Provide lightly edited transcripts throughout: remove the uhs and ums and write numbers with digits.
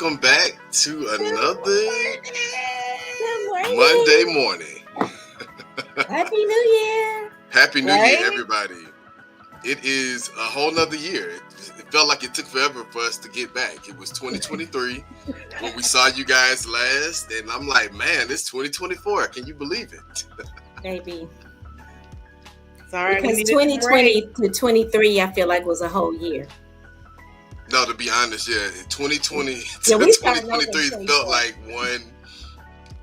welcome back to another Good Monday morning. morning. Happy New Year. Happy New Year, Right? everybody. It is a whole nother year. It felt like it took forever for us to get back. It was 2023 when we saw you guys last, and I'm like, man, it's 2024. Can you believe it? Baby. Sorry, we Because needed a 2020 break. to 23, I feel like was a whole year. No, to be honest, yeah, 2020 Yeah, to we started over in 2023 felt 24. like one.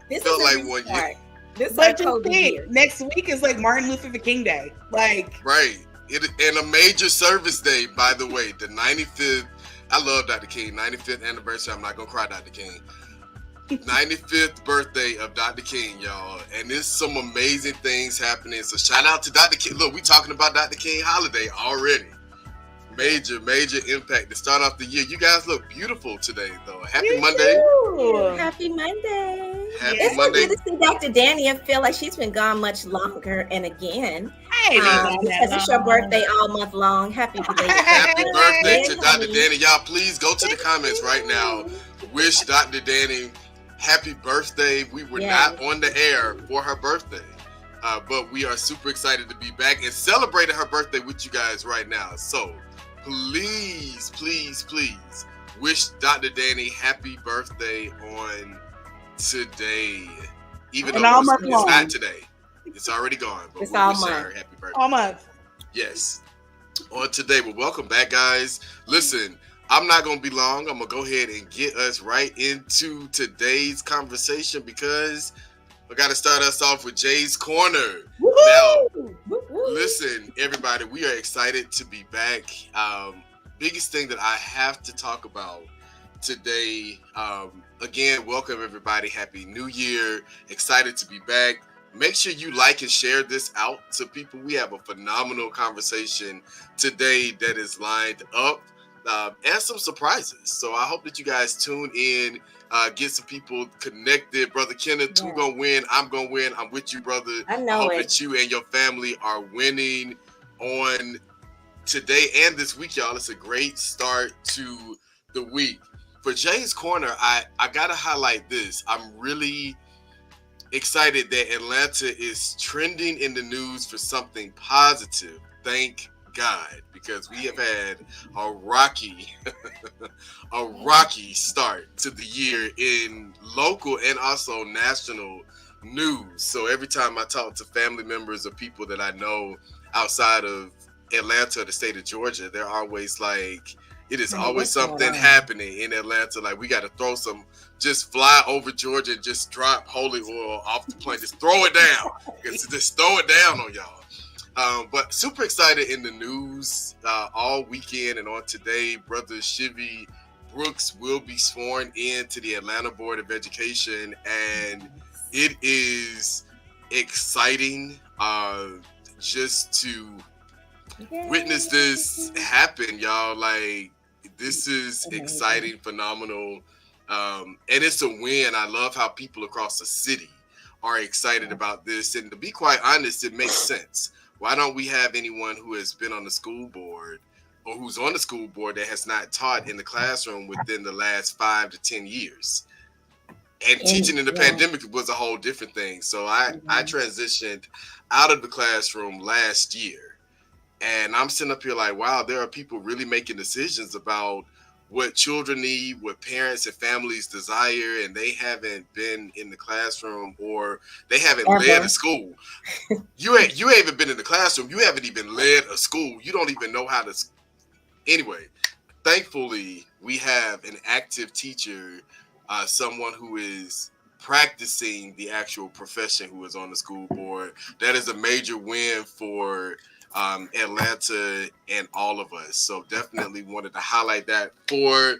This Felt is a like 1 year. restart. This is our But just COVID think, year. next week is like Martin Luther King Day. Like, Right. And a major service day, by the way, the 95th. I love Dr. King. 95th anniversary. I'm not going to cry, Dr. King. 95th birthday of Dr. King, y'all. And there's some amazing things happening. So shout out to Dr. King. Look, we talking about Dr. King holiday already. Major impact to start off the year. You guys look beautiful today, though. Happy you Monday. too. Happy Monday. Happy It's so Monday. good to see Dr. Danny. I feel like she's been gone much longer. And again, I ain't been gone because that it's your long. birthday all month long. Happy belated Happy birthday to Yeah, Dr. honey. Danny. Y'all, please go to the comments right now. Wish Dr. Danny happy birthday. We were not on the air for her birthday, but we are super excited to be back and celebrating her birthday with you guys right now. So please wish Dr. Danny happy birthday on today. Even And though all it's month long. not today. It's already gone. But It's we all wish her month. happy birthday. All month. Yes. On today, well, welcome back, guys. Listen, I'm not going to be long. I'm going to go ahead and get us right into today's conversation because we got to start us off with Jay's Corner. Now, listen, everybody, we are excited to be back. Biggest thing that I have to talk about today, again, welcome everybody. Happy New Year. Excited to be back. Make sure you like and share this out to people. We have a phenomenal conversation today that is lined up and some surprises. So I hope that you guys tune in, get some people connected. Brother Kenneth, who gonna win? I'm gonna win. I'm with you, brother. I know hope it. that you and your family are winning on today and this week, y'all. It's a great start to the week. For Jay's Corner, I gotta highlight this. I'm really excited that Atlanta is trending in the news for something positive. Thank God, because we have had a rocky start to the year in local and also national news. So every time I talk to family members or people that I know outside of Atlanta or the state of Georgia, they're always like, it is always something happening in Atlanta. Like, we got to throw some, just fly over Georgia and just drop holy oil off the plane. Just throw it down. Just throw it down on y'all. But super excited in the news all weekend and on today. Brother Shivy Brooks will be sworn in to the Atlanta Board of Education. And it is exciting just to witness this happen, y'all. Like, this is exciting, phenomenal, and it's a win. I love how people across the city are excited about this, and to be quite honest, it makes sense. Why don't we have anyone who has been on the school board or who's on the school board that has not taught in the classroom within the last 5 to 10 years? And teaching in the pandemic was a whole different thing. So I transitioned out of the classroom last year. And I'm sitting up here like, wow, there are people really making decisions about what children need, what parents and families desire, and they haven't been in the classroom or they haven't led a school. You ain't even been in the classroom. You haven't even led a school. You don't even know how to. Anyway, thankfully, we have an active teacher, someone who is practicing the actual profession who is on the school board. That is a major win for Atlanta and all of us. So definitely wanted to highlight that for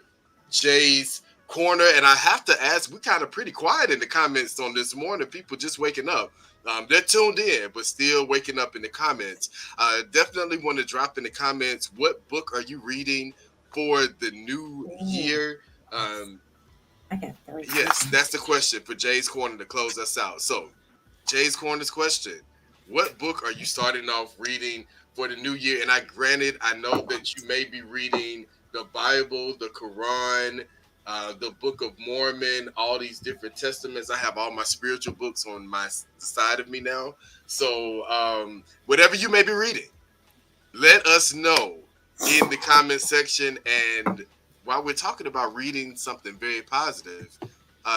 Jay's Corner. And I have to ask, we're kind of pretty quiet in the comments on this morning. People just waking up. They're tuned in, but still waking up in the comments. Definitely want to drop in the comments, what book are you reading for the new year? Yes, that's the question for Jay's Corner to close us out. So Jay's Corner's question: what book are you starting off reading for the new year? And I know that you may be reading the Bible, the Quran, the Book of Mormon, all these different testaments. I have all my spiritual books on my side of me now. So whatever you may be reading, let us know in the comment section. And while we're talking about reading something very positive,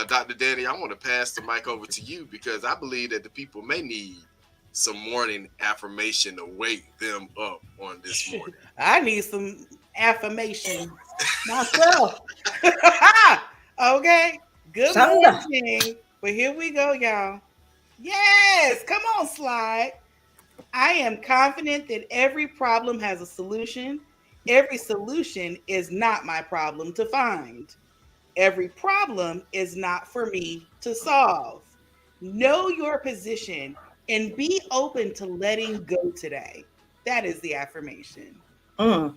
Dr. Danny, I want to pass the mic over to you because I believe that the people may need some morning affirmation to wake them up on this morning. I need some affirmation myself. Okay. Good Shonda. morning. But here we go, y'all. Yes. Come on, slide. I am confident that every problem has a solution. Every solution is not my problem to find. Every problem is not for me to solve. Know your position and be open to letting go today. That is the affirmation. Mm.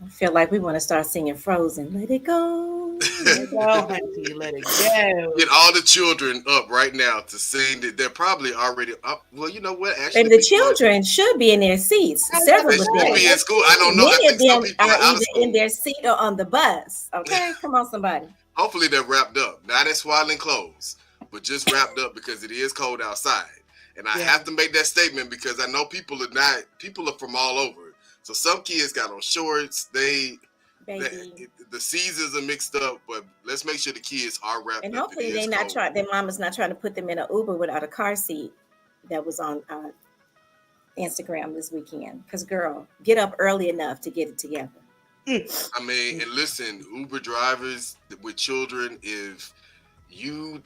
I feel like we want to start singing Frozen. Let it go. Let it go, honey. Let it go. Get all the children up right now to sing that. They're probably already up. Well, you know what? Actually, Baby, the children should be in their seats. Several they of should them. be in school. I don't know. Many I of think some them people are are out of either school. in their seat or on the bus. Okay, come on, somebody. Hopefully they're wrapped up, not in swaddling clothes, but just wrapped up because it is cold outside. And I have to make that statement because I know people are from all over. So some kids got on shorts. The seasons are mixed up, but let's make sure the kids are wrapped and up. hopefully their mama's not trying to put them in an Uber without a car seat. That was on Instagram this weekend. Because girl, get up early enough to get it together. I mean, and listen, Uber drivers with children, if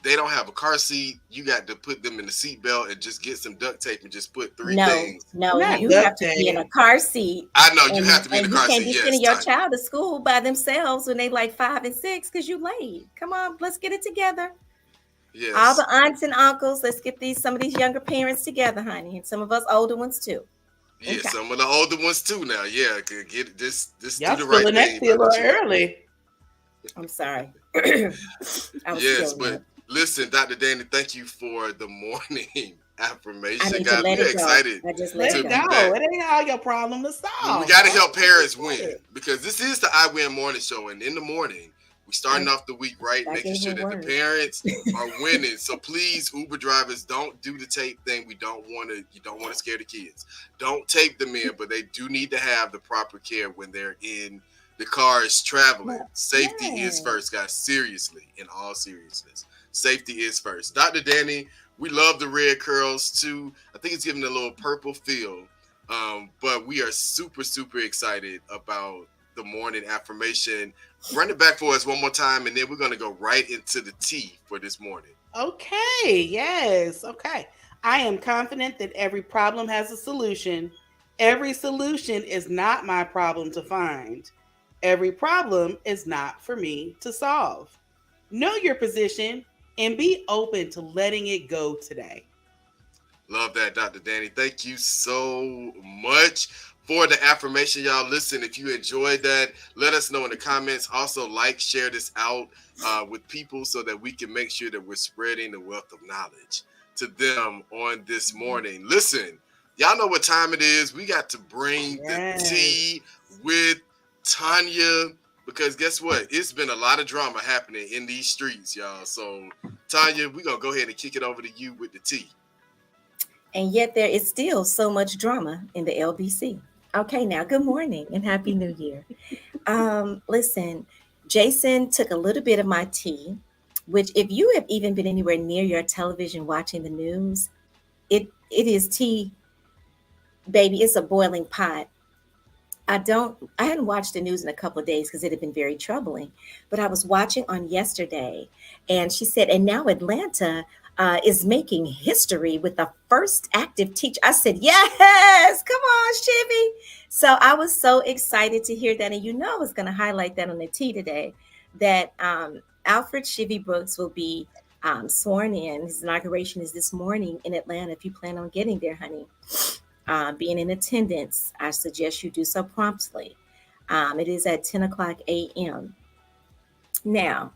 they don't have a car seat, you got to put them in the seat belt and just get some duct tape and just put three things. No, you have to be in a car seat. I know you have to be in a car seat. You can't be sending your child to school by themselves when they like 5 and 6 because you late. Come on, let's get it together. Yes. All the aunts and uncles, let's get some of these younger parents together, honey, and some of us older ones too. Yeah, okay. Some of the older ones too now. Yeah, get this y'all do the right thing. A little early. I'm sorry. Yes, but listen, Dr. Danny, thank you for the morning affirmation. Guys, we're excited to do that. It ain't all your problem to solve. We got to help parents win because this is the I Win Morning Show, and in the morning we starting off the week right, making sure that the parents are winning. So please, Uber drivers, don't do the tape thing. You don't want to scare the kids. Don't tape them in, but they do need to have the proper care when they're in the cars traveling. Safety is first, guys. Seriously, in all seriousness, safety is first. Dr. Danny, we love the red curls too. I think it's giving a little purple feel, but we are super, super excited about the morning affirmation. Run it back for us one more time, and then we're going to go right into the tea for this morning. Okay. Yes. Okay. I am confident that every problem has a solution. Every solution is not my problem to find. Every problem is not for me to solve. Know your position and be open to letting it go today. Love that, Dr. Danny. Thank you so much for the affirmation, y'all. Listen, if you enjoyed that, let us know in the comments. Also, share this out with people so that we can make sure that we're spreading the wealth of knowledge to them on this morning. Listen, y'all know what time it is. We got to bring the tea with Tanya, because guess what? It's been a lot of drama happening in these streets, y'all. So, Tanya, we're going to go ahead and kick it over to you with the tea. And yet there is still so much drama in the LBC. Okay, now, good morning and Happy New Year. Listen, Jason took a little bit of my tea, which if you have even been anywhere near your television watching the news, it is tea, baby. It's a boiling pot. I hadn't watched the news in a couple of days because it had been very troubling, but I was watching on yesterday, and she said, and now Atlanta is making history with the first active teacher. I said, yes, come on, Chivy. So I was so excited to hear that. And I was going to highlight that on the tea today, that Alfred Chivy Brooks will be sworn in. His inauguration is this morning in Atlanta. If you plan on getting there, honey, being in attendance, I suggest you do so promptly. It is at 10 o'clock a.m. Now,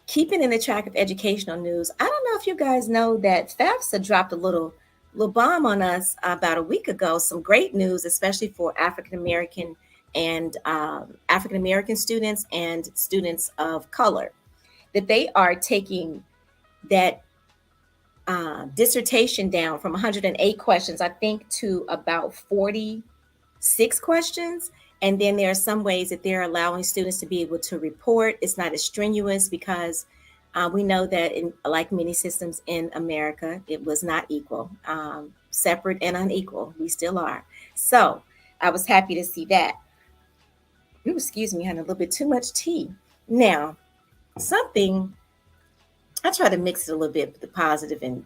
keeping in the track of educational news, I don't know if you guys know that FAFSA dropped a little bomb on us about a week ago. Some great news, especially for African American and African American students and students of color, that they are taking that dissertation down from 108 questions, I think, to about 46 questions. And then there are some ways that they're allowing students to be able to report. It's not as strenuous because we know that in like many systems in America, it was not equal, separate and unequal. We still are. So I was happy to see that. Ooh, excuse me, I had a little bit too much tea. Now, something, I try to mix it a little bit with the positive, and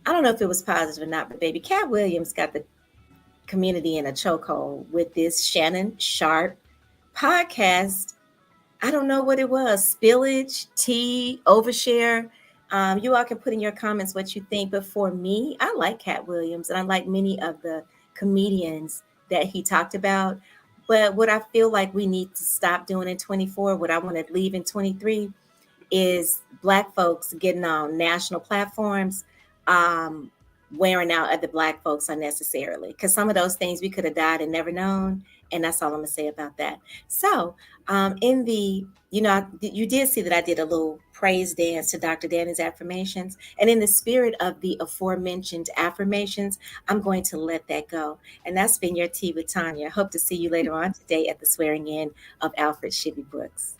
I don't know if it was positive or not, but baby, Cat Williams got the community in a chokehold with this Shannon Sharpe podcast. I don't know what it was, spillage, tea, overshare. You all can put in your comments what you think. But for me, I like Cat Williams and I like many of the comedians that he talked about. But what I feel like we need to stop doing in 24, what I want to leave in 23, is Black folks getting on national platforms, wearing out other Black folks unnecessarily. Because some of those things we could have died and never known. And that's all I'm going to say about that. So in the, you did see that I did a little praise dance to Dr. Danny's affirmations. And in the spirit of the aforementioned affirmations, I'm going to let that go. And that's been your Tea with Tanya. Hope to see you later on today at the swearing in of Alfred Shibby Brooks.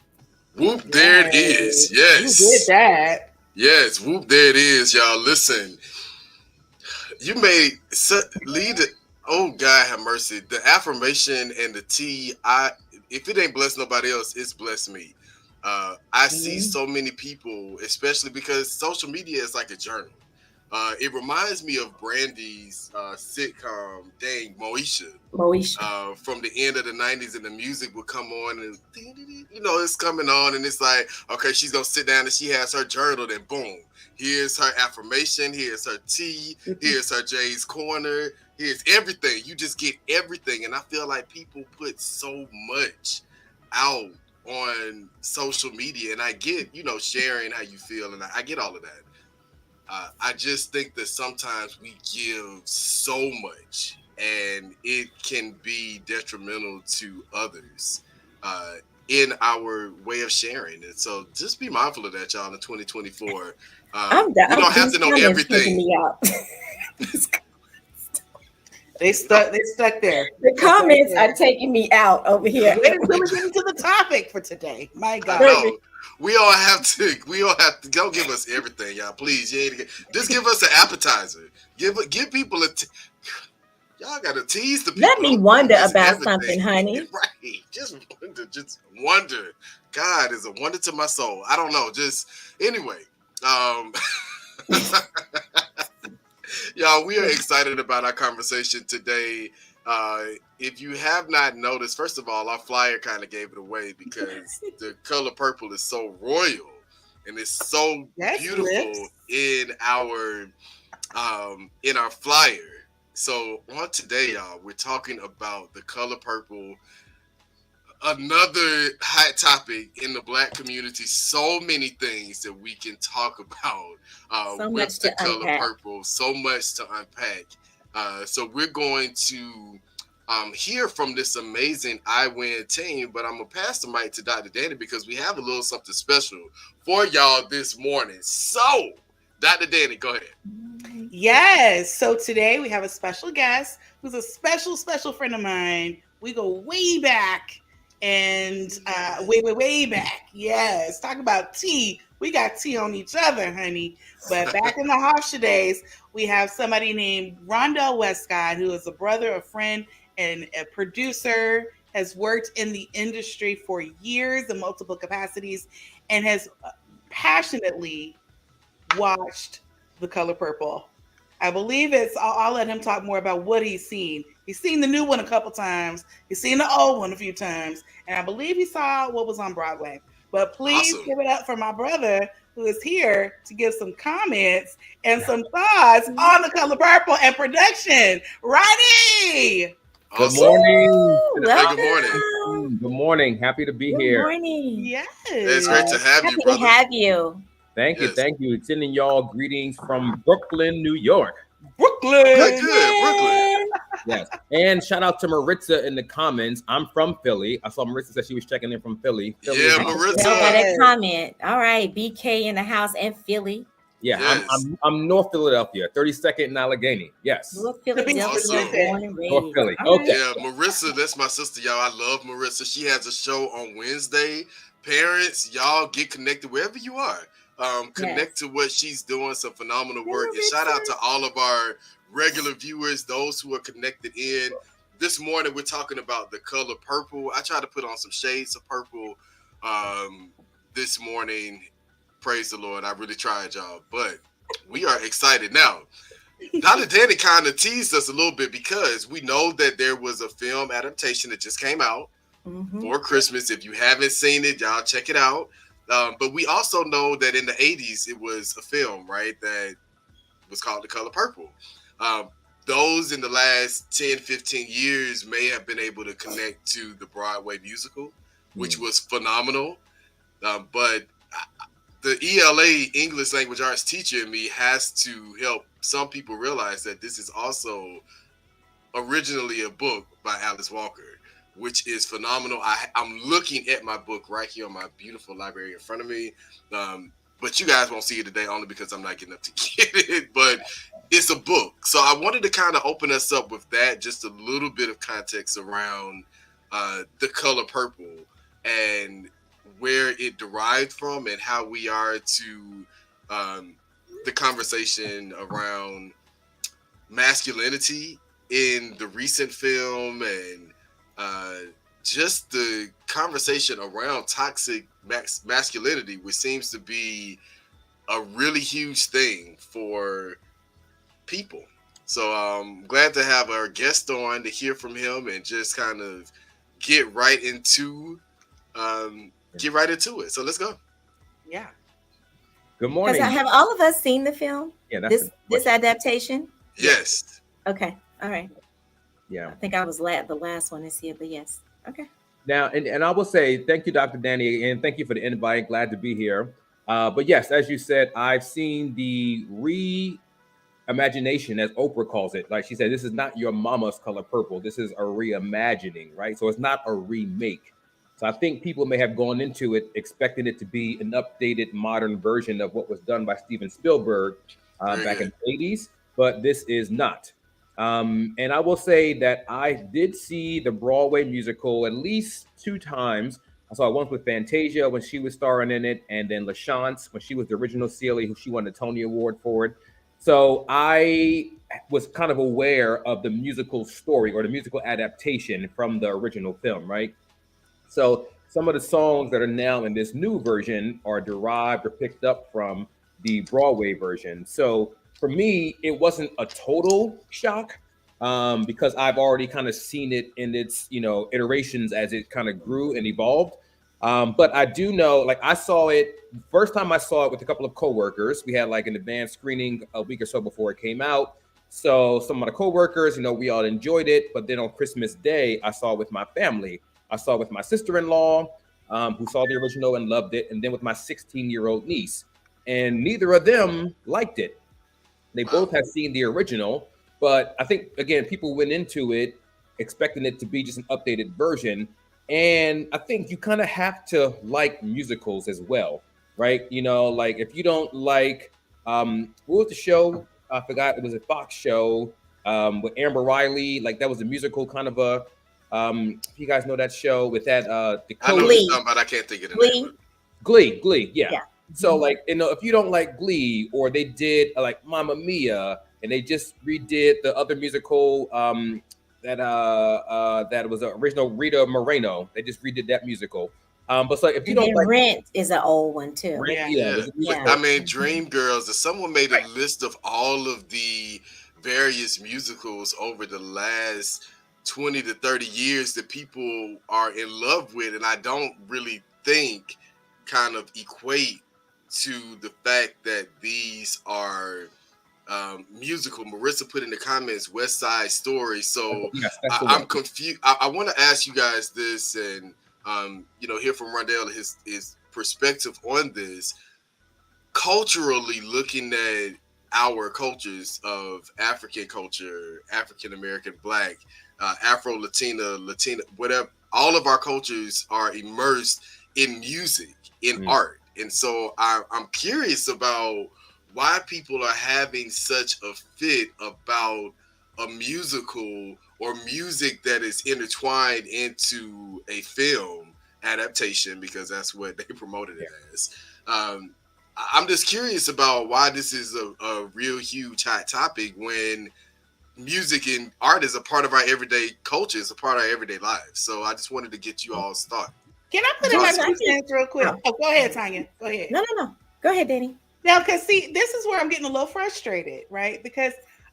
Whoop, there it is. Yes. You did that. Yes, whoop, there it is, y'all. Listen, you may lead it. Oh, God have mercy. The affirmation and the tea, if it ain't blessed nobody else, it's blessed me. I see so many people, especially because social media is like a journal. It reminds me of Brandy's sitcom, Moesha. From the end of the 90s, and the music would come on, and it's coming on, and it's like, okay, she's gonna sit down and she has her journal, then boom, here's her affirmation, here's her tea, here's her Jay's Corner, here's everything. You just get everything. And I feel like people put so much out on social media, and I get, sharing how you feel, and I get all of that. I just think that sometimes we give so much, and it can be detrimental to others in our way of sharing. And so just be mindful of that, y'all, in 2024. We don't have to know everything. They stuck there. The comments are taking me out over here. Wait until we get into the topic for today. My God. No, we all have to. Don't give us everything, y'all. Please, just give us an appetizer. Give people y'all got to tease the people. Let me wonder about something, honey. Right? Just wonder. God is a wonder to my soul. I don't know. Just anyway. Y'all, we are excited about our conversation today. If you have not noticed, first of all, our flyer kind of gave it away because the color purple is so royal and it's so beautiful in our flyer. So on today, y'all, we're talking about the color purple. Another hot topic in the Black community. So many things that we can talk about with the color purple. So much to unpack. So we're going to hear from this amazing iWin team, but I'm going to pass the mic to Dr. Danny because we have a little something special for y'all this morning. So, Dr. Danny, go ahead. Yes. So today we have a special guest who's a special friend of mine. We go way back. And way back. Yes. Talk about tea. We got tea on each other, honey. But back in the Hofstra days, we have somebody named Rondell Westcott, who is a brother, a friend, and a producer, has worked in the industry for years in multiple capacities, and has passionately watched The Color Purple. I believe I'll let him talk more about what he's seen. He's seen the new one a couple times. He's seen the old one a few times. And I believe he saw what was on Broadway. But please give it up for my brother who is here to give some comments and some thoughts on The Color Purple and production. Roddy! Good morning. Good morning. Good morning. Happy to be here. Good morning. Yes. It's great to have you, brother. Happy to have you. Thank you. Thank you. Sending y'all greetings from Brooklyn, New York. Brooklyn. Good. Brooklyn. Yes. And shout out to Maritza in the comments. I'm from Philly. I saw Maritza said she was checking in from Philly. Yeah, I can Maritza. tell by that comment. All right, BK in the house and Philly. Yeah, Yes. I'm North Philadelphia, 32nd and Allegheny. Yes. North Philadelphia, Awesome. born and raised. North Philly. All Okay. right. Yeah, Marissa, that's my sister, y'all. I love Marissa. She has a show on Wednesday. Parents, y'all get connected wherever you are. Connect to what she's doing. Some phenomenal work. And shout out to all of our regular viewers, those who are connected in. This morning, we're talking about the color purple. I tried to put on some shades of purple this morning. Praise the Lord. I really tried, y'all. But we are excited. Now, Dr. Danny kind of teased us a little bit because we know that there was a film adaptation that just came out for Christmas. If you haven't seen it, y'all check it out. But we also know that in the 80s, it was a film, right, that was called The Color Purple. Those in the last 10, 15 years may have been able to connect to the Broadway musical, which was phenomenal. But the ELA, English Language Arts teacher in me, has to help some people realize that this is also originally a book by Alice Walker, which is phenomenal. I'm looking at my book right here on my beautiful library in front of me. But you guys won't see it today only because I'm not getting up to get it. But it's a book. So I wanted to kind of open us up with that, just a little bit of context around The Color Purple and where it derived from and how we are to the conversation around masculinity in the recent film and just the conversation around toxic masculinity, which seems to be a really huge thing for people. So I'm glad to have our guest on to hear from him and just kind of get right into it. So let's go. Yeah. Good morning. Have all of us seen the film? Yeah, that's this adaptation? Yes. Okay. All right. Yeah. I think I was the last one to see it, but yes. Okay. Now, and I will say thank you, Dr. Danny, and thank you for the invite. Glad to be here. But yes, as you said, I've seen the reimagination, as Oprah calls it. Like she said, this is not your mama's Color Purple. This is a reimagining, right? So it's not a remake. So I think people may have gone into it expecting it to be an updated, modern version of what was done by Steven Spielberg back in the 80s, but this is not. And I will say that I did see the Broadway musical at least 2 times. I saw it once with Fantasia when she was starring in it, and then LaChance when she was the original Celie, who she won the Tony Award for it. So I was kind of aware of the musical story or the musical adaptation from the original film, right? So some of the songs that are now in this new version are derived or picked up from the Broadway version. So for me, it wasn't a total shock because I've already kind of seen it in its, iterations as it kind of grew and evolved. But I do know, like I saw it, first time I saw it with a couple of coworkers. We had like an advanced screening a week or so before it came out. So some of the coworkers, we all enjoyed it. But then on Christmas Day, I saw it with my family. I saw it with my sister-in-law, who saw the original and loved it, and then with my 16-year-old niece. And neither of them liked it. They both had seen the original, but I think, again, people went into it expecting it to be just an updated version. And I think you kind of have to like musicals as well, right? Like if you don't like, what was the show? I forgot. It was a Fox show with Amber Riley. Like that was a musical kind of a, if you guys know that show with that, I know what you're talking about. I can't think of the name. Glee. Yeah. So like, if you don't like Glee, or they did like Mamma Mia, and they just redid the other musical that was the original Rita Moreno. They just redid that musical. But so if you don't like Rent is an old one too. Yeah. I mean, Dreamgirls. If someone made a list of all of the various musicals over the last 20 to 30 years that people are in love with, and I don't really think kind of equate to the fact that these are musical. Marissa put in the comments West Side Story. So I'm confused. I want to ask you guys this and hear from Rondell his perspective on this. Culturally, looking at our cultures of African culture, African American, Black, Afro, Latina, whatever. All of our cultures are immersed in music, in art, and so I'm curious about why people are having such a fit about a musical or music that is intertwined into a film adaptation, because that's what they promoted it as. I'm just curious about why this is a real huge hot topic when music and art is a part of our everyday culture, it's a part of our everyday lives. So I just wanted to get you all's thought. Can I put in my 2 cents real quick? Oh, go ahead, Tanya. Go ahead. No. Go ahead, Danny. Now, because see, this is where I'm getting a little frustrated, right? Because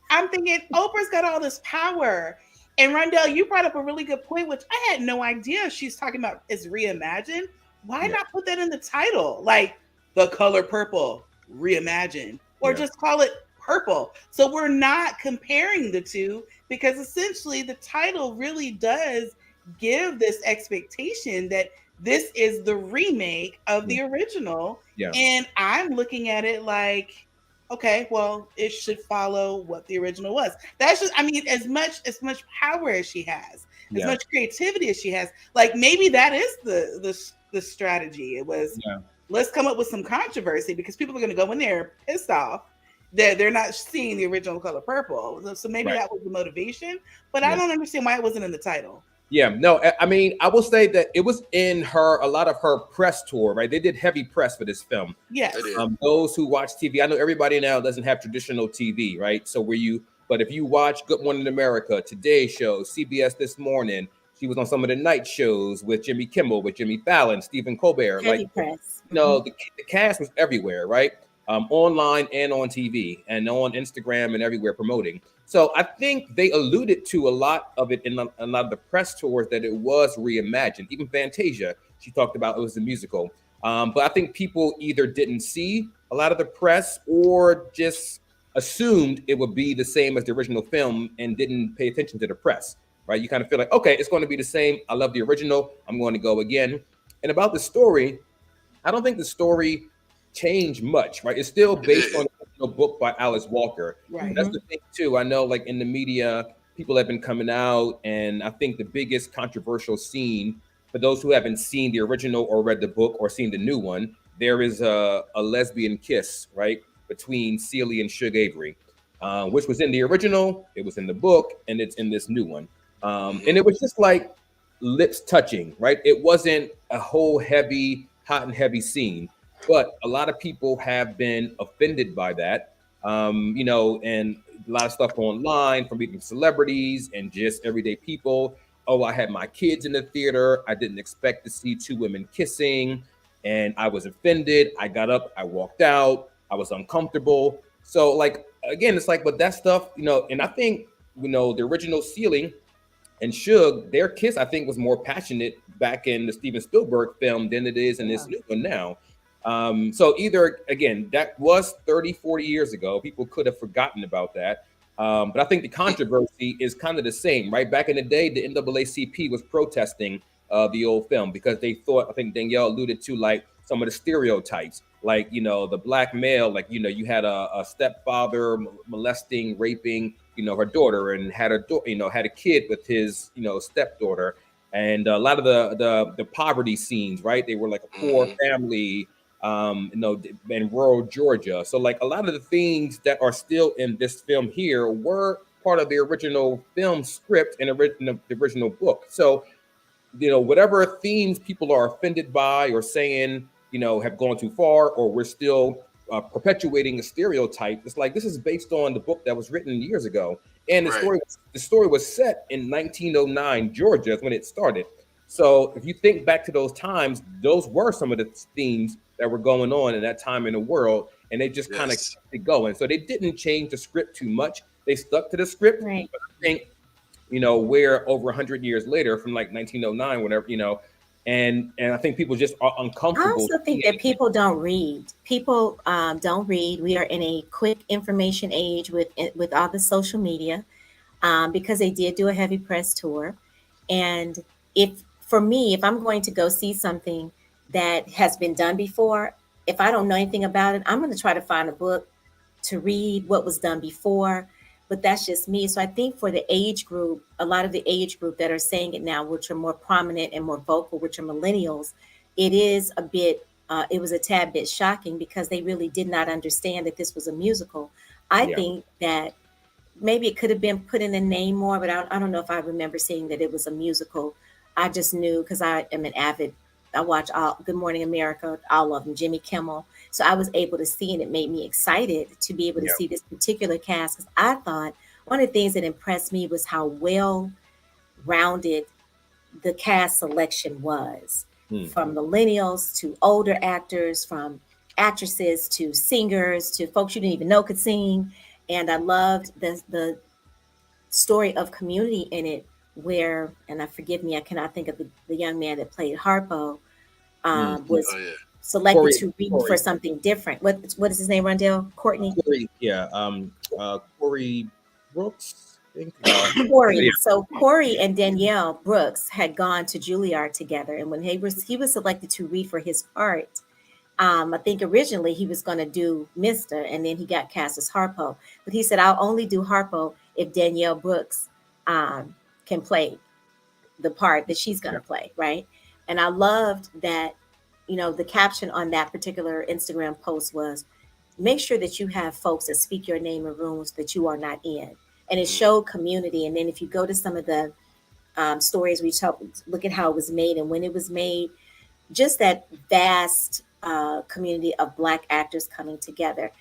I'm thinking Oprah's got all this power. And Rondell, you brought up a really good point, which I had no idea she's talking about is reimagined. Why not put that in the title? Like The Color Purple, reimagined, or just call it purple. So we're not comparing the two, because essentially the title really does give this expectation that this is the remake of the original. Yeah. And I'm looking at it like, okay, well, it should follow what the original was. That's just, I mean, as much power as she has, as much creativity as she has, like maybe that is the strategy. It was, let's come up with some controversy, because people are going to go in there pissed off that they're not seeing the original Color Purple. So maybe that was the motivation, but I don't understand why it wasn't in the title. Yeah, no, I mean, I will say that it was in a lot of her press tour, right? They did heavy press for this film. Yes. Those who watch TV, I know everybody now doesn't have traditional TV, right? So but if you watch Good Morning America, Today Show, CBS This Morning, she was on some of the night shows with Jimmy Kimmel, with Jimmy Fallon, Stephen Colbert. Heavy press. No, the cast was everywhere, right? Online and on TV and on Instagram and everywhere promoting. So I think they alluded to a lot of it in a lot of the press tours that it was reimagined. Even Fantasia, she talked about it was a musical. But I think people either didn't see a lot of the press or just assumed it would be the same as the original film and didn't pay attention to the press, right? You kind of feel like, okay, it's going to be the same. I love the original. I'm going to go again. And about the story, I don't think the story changed much, right? It's still based on a book by Alice Walker. Right. That's the thing too. I know, like in the media, people have been coming out, and I think the biggest controversial scene for those who haven't seen the original or read the book or seen the new one, there is a lesbian kiss, right, between Celie and Suge Avery, which was in the original, it was in the book, and it's in this new one. And it was just like lips touching, right? It wasn't a whole hot and heavy scene. But a lot of people have been offended by that, and a lot of stuff online from even celebrities and just everyday people. Oh, I had my kids in the theater. I didn't expect to see two women kissing, and I was offended. I got up, I walked out, I was uncomfortable. So, like, again, it's like, but that stuff, and I think, the original Celie and Suge, their kiss, I think, was more passionate back in the Steven Spielberg film than it is in this new one now. So either, again, that was 30, 40 years ago. People could have forgotten about that. But I think the controversy is kind of the same, right? Back in the day, the NAACP was protesting the old film because they thought, I think Danielle alluded to, like, some of the stereotypes, like, the black male, like, you had a stepfather molesting, raping, her daughter, and had a kid with his, stepdaughter. And a lot of the poverty scenes, right? They were like a poor family, in rural Georgia. So like a lot of the things that are still in this film here were part of the original film script and the original book. So, whatever themes people are offended by or saying, have gone too far, or we're still perpetuating a stereotype. It's like, this is based on the book that was written years ago. And the story was set in 1909, Georgia, is when it started. So if you think back to those times, those were some of the themes that were going on in that time in the world, and they just kind of kept it going. So they didn't change the script too much. They stuck to the script. Right. But I think, where over 100 years later, from like 1909, whatever, and I think people just are uncomfortable. I also think that people don't read. People don't read. We are in a quick information age with all the social media, because they did do a heavy press tour. And if I'm going to go see something that has been done before, if I don't know anything about it, I'm going to try to find a book to read what was done before, but that's just me. So I think for the age group, a lot of the age group that are saying it now, which are more prominent and more vocal, which are millennials, it is a bit, it was a tad bit shocking because they really did not understand that this was a musical. I Yeah. think that maybe it could have been put in the name more, but I don't know if I remember seeing that it was a musical. I just knew because I am an avid, I watch all Good Morning America, all of them, Jimmy Kimmel. So I was able to see, and it made me excited to be able to Yeah. see this particular cast. Because I thought one of the things that impressed me was how well rounded the cast selection was, Hmm. from millennials to older actors, from actresses to singers to folks you didn't even know could sing. And I loved the story of community in it, where, and I forgive me, I cannot think of the young man that played Harpo, was Oh yeah. selected Corey, to read Corey, for something different. What is his name, Rondell? Courtney? Corey, yeah, Corey Brooks, I think. Corey. Yeah. So Corey and Danielle Brooks had gone to Juilliard together, and when he was selected to read for his part, I think originally he was going to do Mister, and then he got cast as Harpo. But he said, "I'll only do Harpo if Danielle Brooks can play the part that she's going to play," right? And I loved that. The caption on that particular Instagram post was, "Make sure that you have folks that speak your name in rooms that you are not in," and it showed community. And then if you go to some of the stories, we look at how it was made and when it was made, just that vast community of Black actors coming together.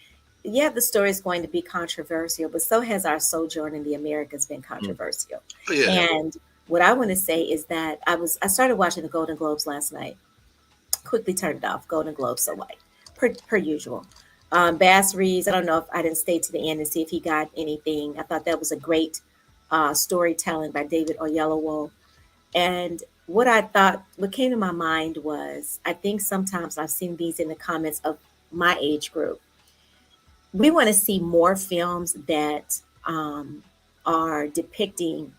Yeah, the story is going to be controversial, but so has our sojourn in the Americas been controversial. Oh, yeah. And what I want to say is that I started watching the Golden Globes last night. Quickly turned it off. Golden Globes so white, per usual. Bass Reeves, I don't know if I didn't stay to the end and see if he got anything. I thought that was a great storytelling by David Oyelowo. And what came to my mind was, I think sometimes I've seen these in the comments of my age group. We want to see more films that are depicting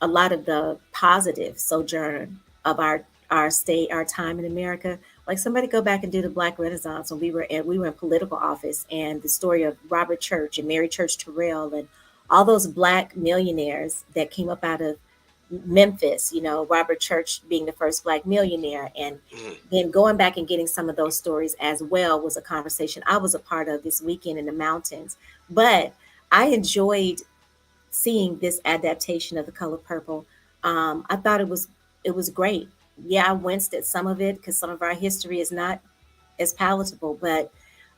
a lot of the positive sojourn of our state, our time in America. Like, somebody go back and do the Black Renaissance when we were in political office, and the story of Robert Church and Mary Church Terrell and all those Black millionaires that came up out of Memphis, Robert Church being the first Black millionaire. And then going back and getting some of those stories as well was a conversation I was a part of this weekend in the mountains. But I enjoyed seeing this adaptation of The Color Purple. I thought it was great. Yeah, I winced at some of it because some of our history is not as palatable, but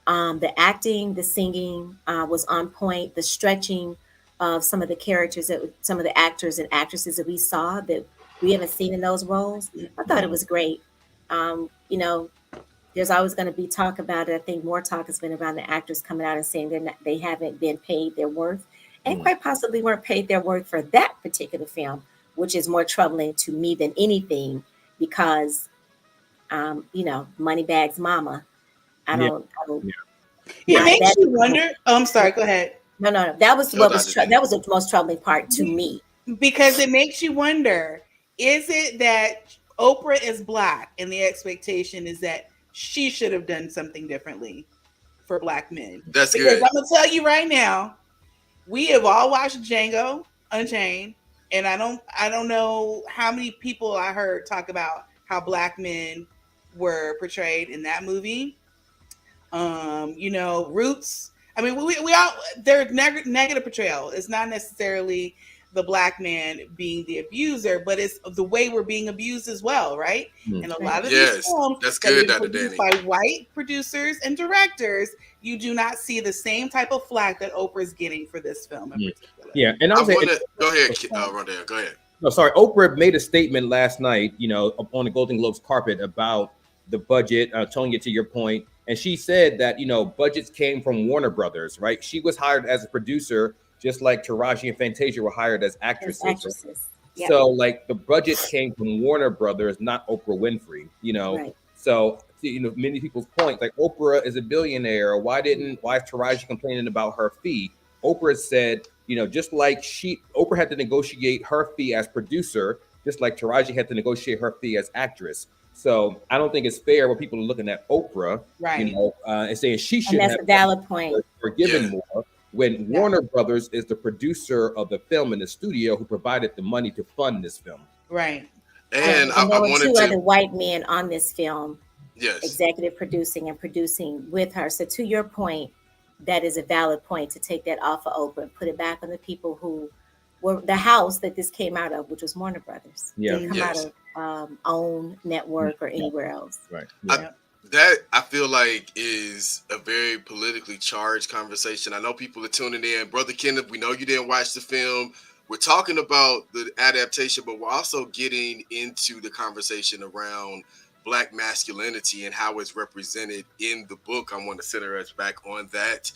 the acting, the singing was on point. The stretching of some of the characters, some of the actors and actresses that we saw that we haven't seen in those roles, I thought it was great. There's always going to be talk about it. I think more talk has been around the actors coming out and saying they haven't been paid their worth, and quite possibly weren't paid their worth for that particular film, which is more troubling to me than anything, because Moneybags Mama. I don't. It makes you wonder. Oh, I'm sorry. Go ahead. No. That was that was the most troubling part to me, because it makes you wonder: is it that Oprah is Black and the expectation is that she should have done something differently for Black men? That's because good. I'm gonna tell you right now, we have all watched Django Unchained, and I don't know how many people I heard talk about how Black men were portrayed in that movie. Roots. I mean, we all, their negative portrayal. It's not necessarily the Black man being the abuser, but it's the way we're being abused as well, right? And a lot of these films that's that good, are Dr. produced Danny. by white producers and directors, you do not see the same type of flack that Oprah's getting for this film in particular. Yeah, and Go ahead, Rondell. Go ahead. No, sorry. Oprah made a statement last night, on the Golden Globes carpet about the budget. Telling it to your point, and she said that budgets came from Warner Brothers, right? She was hired as a producer, just like Taraji and Fantasia were hired as actresses. Yeah. So, like, the budget came from Warner Brothers, not Oprah Winfrey. Right. So many people's point, like, Oprah is a billionaire. Why is Taraji complaining about her fee? Oprah said, just like Oprah had to negotiate her fee as producer, just like Taraji had to negotiate her fee as actress. So I don't think it's fair when people are looking at Oprah, right? And saying she should. And that's a valid point. were given Yeah. more, when Warner Brothers is the producer of the film in the studio who provided the money to fund this film. Right. And And there I were wanted two to, other white men on this film, yes. executive producing and producing with her. So to your point, that is a valid point to take that off of Oprah and put it back on the people who were the house that this came out of, which was Warner Brothers. Yeah. Didn't come Yes. out of OWN network or anywhere else. Right. That I feel like is a very politically charged conversation. I know people are tuning in. Brother Kenneth, we know you didn't watch the film. We're talking about the adaptation, but we're also getting into the conversation around Black masculinity and how it's represented in the book. I want to center us back on that.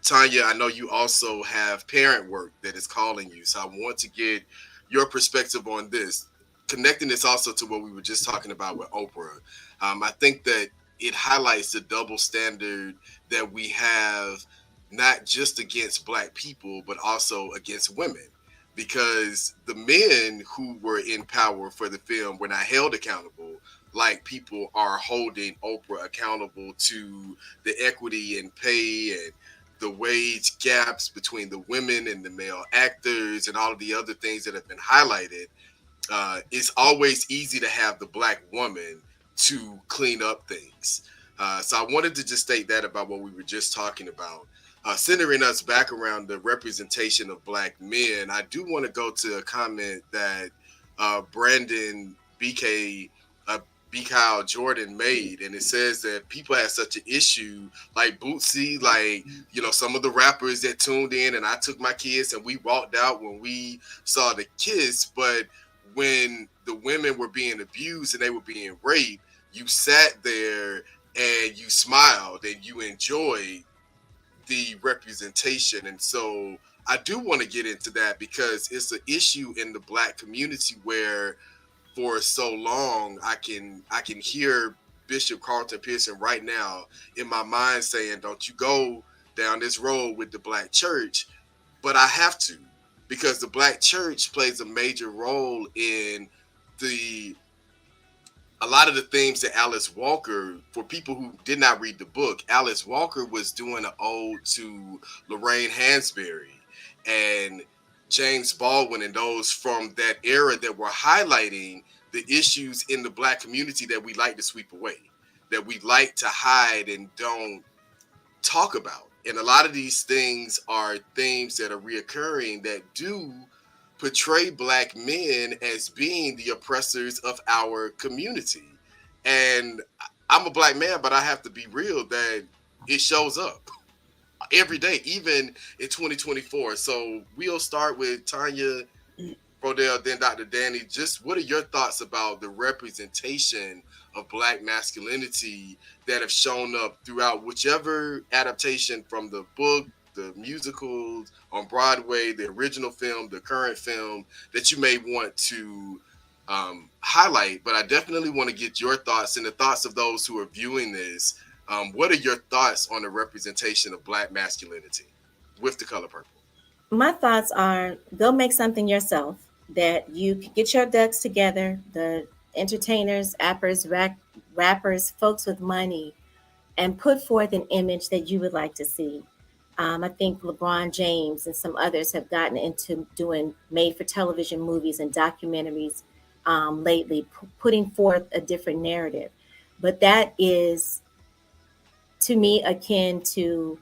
Tanya, I know you also have parent work that is calling you. So I want to get your perspective on this. Connecting this also to what we were just talking about with Oprah. I think that it highlights the double standard that we have, not just against Black people, but also against women. Because the men who were in power for the film were not held accountable like people are holding Oprah accountable to the equity in pay and the wage gaps between the women and the male actors and all of the other things that have been highlighted. It's always easy to have the Black woman to clean up things. So I wanted to just state that about what we were just talking about. Centering us back around the representation of Black men, I do want to go to a comment that Brandon BK Kyle Jordan made, and it says that people had such an issue, like Bootsy, like, you know, some of the rappers that tuned in, and I took my kids and we walked out when we saw the kiss, but when the women were being abused and they were being raped, you sat there and you smiled and you enjoyed the representation. And so I do want to get into that because it's an issue in the Black community where for so long I can hear Bishop Carlton Pearson right now in my mind saying, don't you go down this road with the Black church, but I have to, because the Black church plays a major role in a lot of the themes that Alice Walker, for people who did not read the book, Alice Walker was doing an ode to Lorraine Hansberry and James Baldwin and those from that era that were highlighting the issues in the Black community that we like to sweep away, that we like to hide and don't talk about. And a lot of these things are themes that are reoccurring that do portray Black men as being the oppressors of our community. And I'm a Black man, but I have to be real that it shows up every day, even in 2024. So we'll start with Tanya Brodell, then Dr. Danny. Just what are your thoughts about the representation of Black masculinity that have shown up throughout whichever adaptation from the book, the musicals on Broadway, the original film, the current film that you may want to highlight? But I definitely want to get your thoughts and the thoughts of those who are viewing this. What are your thoughts on the representation of Black masculinity with The Color Purple? My thoughts are go make something yourself that you can get your ducks together, the entertainers, rappers, folks with money, and put forth an image that you would like to see. I think LeBron James and some others have gotten into doing made-for-television movies and documentaries lately, putting forth a different narrative. But that is, to me, akin to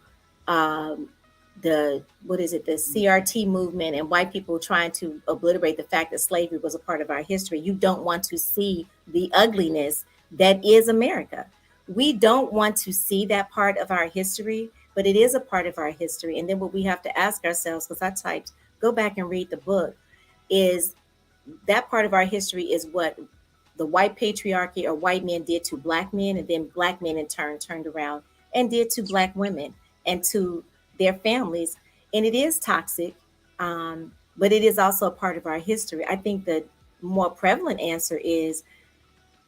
the CRT movement and white people trying to obliterate the fact that slavery was a part of our history. You don't want to see the ugliness that is America. We don't want to see that part of our history, but it is a part of our history. And then what we have to ask ourselves, because I typed, go back and read the book, is that part of our history is what the white patriarchy or white men did to Black men, and then Black men in turn turned around and did to Black women and to their families. And it is toxic, but it is also a part of our history. I think the more prevalent answer is,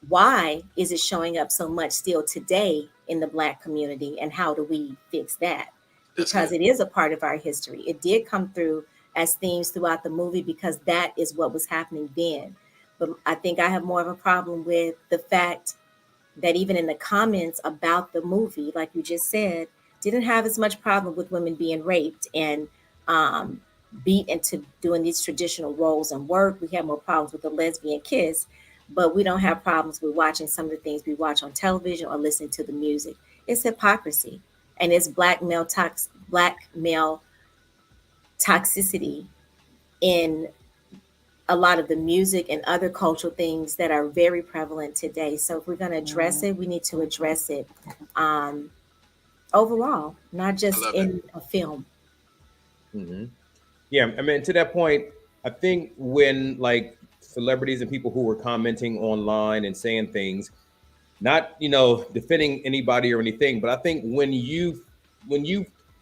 why is it showing up so much still today in the Black community, and how do we fix that? Because it is a part of our history. It did come through as themes throughout the movie because that is what was happening then. But I think I have more of a problem with the fact that even in the comments about the movie, like you just said, didn't have as much problem with women being raped and um, beat into doing these traditional roles and work. We have more problems with the lesbian kiss, but we don't have problems with watching some of the things we watch on television or listening to the music. It's hypocrisy, and it's black male toxicity in a lot of the music and other cultural things that are very prevalent today. So if we're going to address it, we need to address it um, overall, not I just love it. in a film. Hmm. Yeah, I mean, to that point, I think when like celebrities and people who were commenting online and saying things, not defending anybody or anything, but I think when you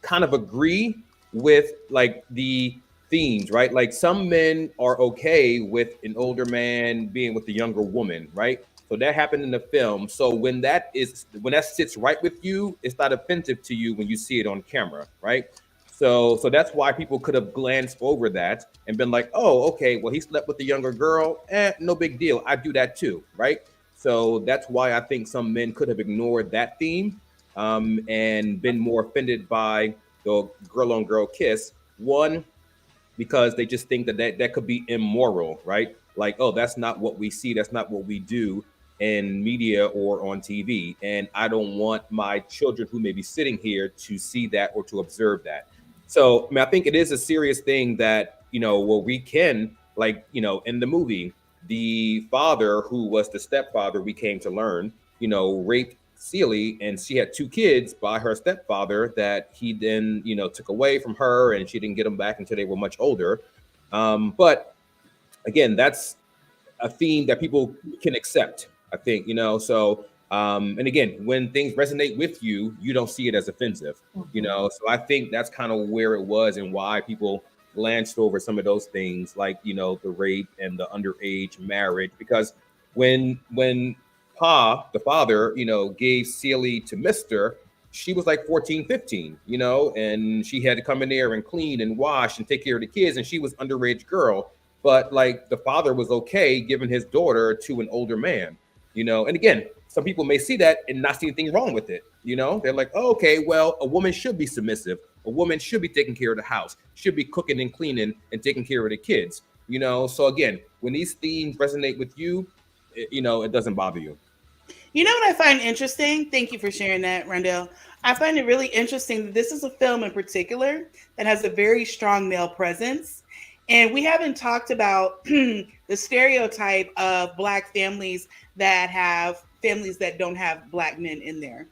kind of agree with like the themes, right? Like some men are okay with an older man being with a younger woman, right? So that happened in the film. So when that sits right with you, it's not offensive to you when you see it on camera, right? So that's why people could have glanced over that and been like, oh, okay, well, he slept with a younger girl, no big deal. I do that too, right? So that's why I think some men could have ignored that theme and been more offended by the girl on girl kiss. One, because they just think that could be immoral, right? Like, oh, that's not what we see. That's not what we do in media or on TV. And I don't want my children who may be sitting here to see that or to observe that. So, I mean, I think it is a serious thing that, well, we can, like, in the movie, the father who was the stepfather, we came to learn, raped Celie, and she had two kids by her stepfather that he then, took away from her, and she didn't get them back until they were much older. But again, that's a theme that people can accept, I think, So, and again, when things resonate with you, you don't see it as offensive, So I think that's kind of where it was and why people glanced over some of those things, like the rape and the underage marriage, because when Pa, the father, gave Celie to Mister, she was like 14, 15, and she had to come in there and clean and wash and take care of the kids, and she was underage girl. But like the father was okay giving his daughter to an older man, And again, some people may see that and not see anything wrong with it. They're like, oh, okay, well, a woman should be submissive. A woman should be taking care of the house, should be cooking and cleaning and taking care of the kids. So again, when these themes resonate with you, it doesn't bother you. You know what I find interesting? Thank you for sharing that, Rondell. I find it really interesting that this is a film in particular that has a very strong male presence. And we haven't talked about the stereotype of Black families that have families that don't have Black men in there.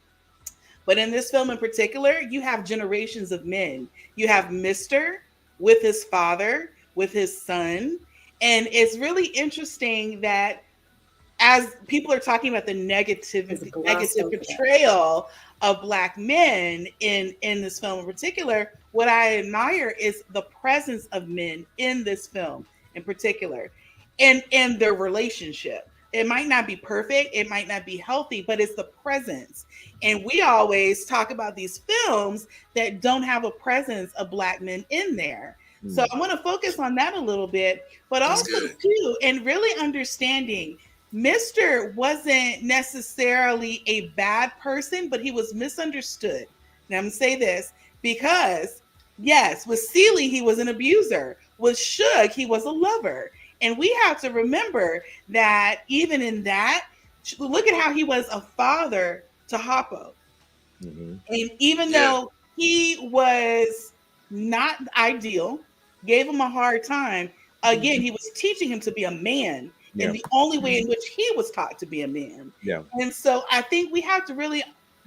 But in this film in particular, you have generations of men. You have Mr. with his father, with his son. And it's really interesting that as people are talking about the negative portrayal of Black men in this film in particular, what I admire is the presence of men in this film in particular and their relationship. It might not be perfect, it might not be healthy, but it's the presence. And we always talk about these films that don't have a presence of Black men in there. So I want to focus on that a little bit, but also too, and really understanding Mr. wasn't necessarily a bad person, but he was misunderstood. Now I'm going to say this because, yes, with Celie, he was an abuser. With Suge, he was a lover. And we have to remember that even in that, look at how he was a father to Hoppo. Mm-hmm. And even though he was not ideal, gave him a hard time, again, he was teaching him to be a man. And the only way in which he was taught to be a man. Yeah. And so I think we have to really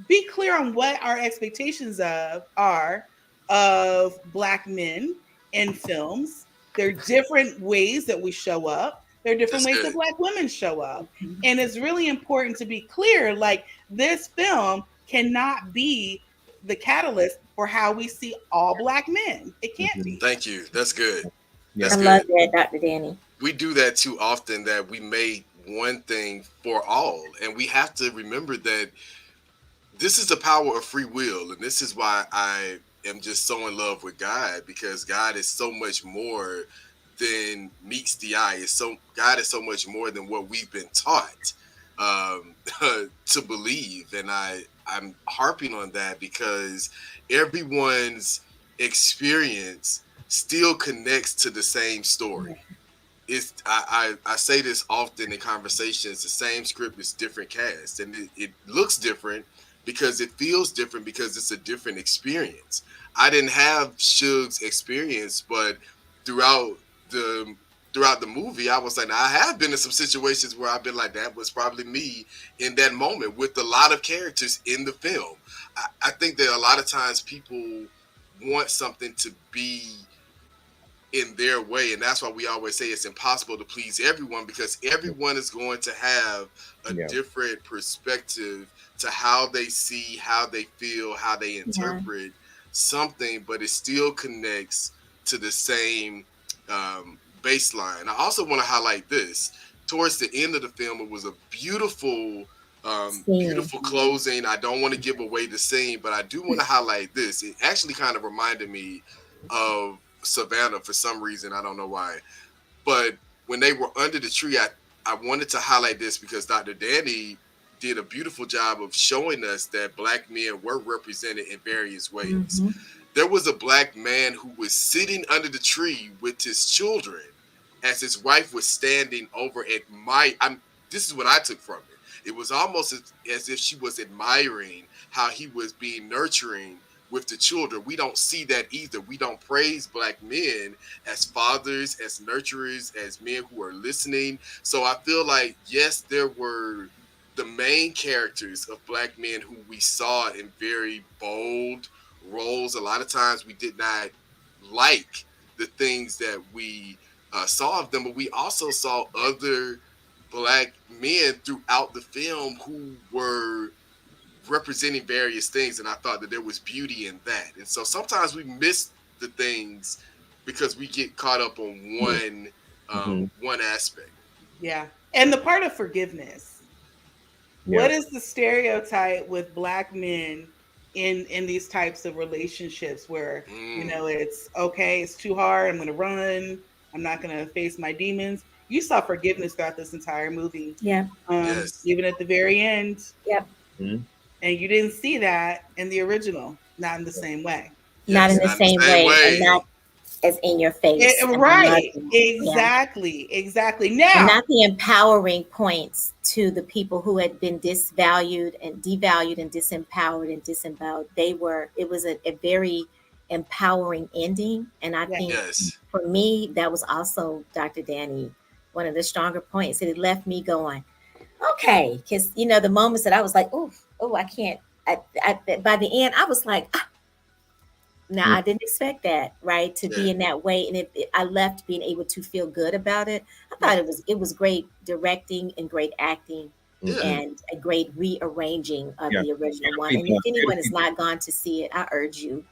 be clear on what our expectations are of Black men in films. There are different ways that we show up. There are different ways that Black women show up. And it's really important to be clear, like this film cannot be the catalyst for how we see all Black men. It can't be. Thank you. That's good. That's good. Love that, Dr. Danny. We do that too often, that we make one thing for all. And we have to remember that this is the power of free will. And this is why I am just so in love with God, because God is so much more than meets the eye. God is so much more than what we've been taught. um, to believe. And I'm harping on that because everyone's experience still connects to the same story. It's I say this often in conversations. The same script is different cast, and it looks different because it feels different because it's a different experience. I didn't have Suge's experience, but throughout the throughout the movie, I was like, I have been in some situations where I've been like, that was probably me in that moment with a lot of characters in the film. I think that a lot of times people want something to be in their way, and that's why we always say it's impossible to please everyone because everyone is going to have a different perspective to how they see, how they feel, how they interpret something, but it still connects to the same baseline. I also want to highlight this. Towards the end of the film, it was a beautiful beautiful closing. I don't want to give away the scene, but I do want to highlight this. It actually kind of reminded me of Savannah for some reason. I don't know why. But when they were under the tree, I wanted to highlight this because Dr. Danny did a beautiful job of showing us that Black men were represented in various ways. Mm-hmm. There was a Black man who was sitting under the tree with his children as his wife was standing over this is what I took from it. It was almost as if she was admiring how he was being nurturing with the children. We don't see that either. We don't praise Black men as fathers, as nurturers, as men who are listening. So I feel like, yes, there were the main characters of Black men who we saw in very bold roles. A lot of times we did not like the things that we saw of them, but we also saw other Black men throughout the film who were representing various things, and I thought that there was beauty in that. And so sometimes we miss the things because we get caught up on one aspect. Yeah. And the part of forgiveness. Yeah. What is the stereotype with Black men in these types of relationships where it's okay, it's too hard, I'm gonna run, I'm not gonna face my demons? You saw forgiveness throughout this entire movie. Yeah. Even at the very end. Yep. Mm-hmm. And you didn't see that in the original, not in the same way. Not in the same way, and not as in your face. Right. Exactly. Now, and not the empowering points to the people who had been devalued and disempowered and disemboweled. It was a very empowering ending. And I think for me, that was also, Dr. Danny, one of the stronger points. And it left me going, okay, because the moments that I was like, oh, I can't. By the end, I was like, now I didn't expect that, right, to be in that way, and I left being able to feel good about it. I thought it was great directing and great acting and a great rearranging of the original one. And if anyone has not gone to see it, I urge you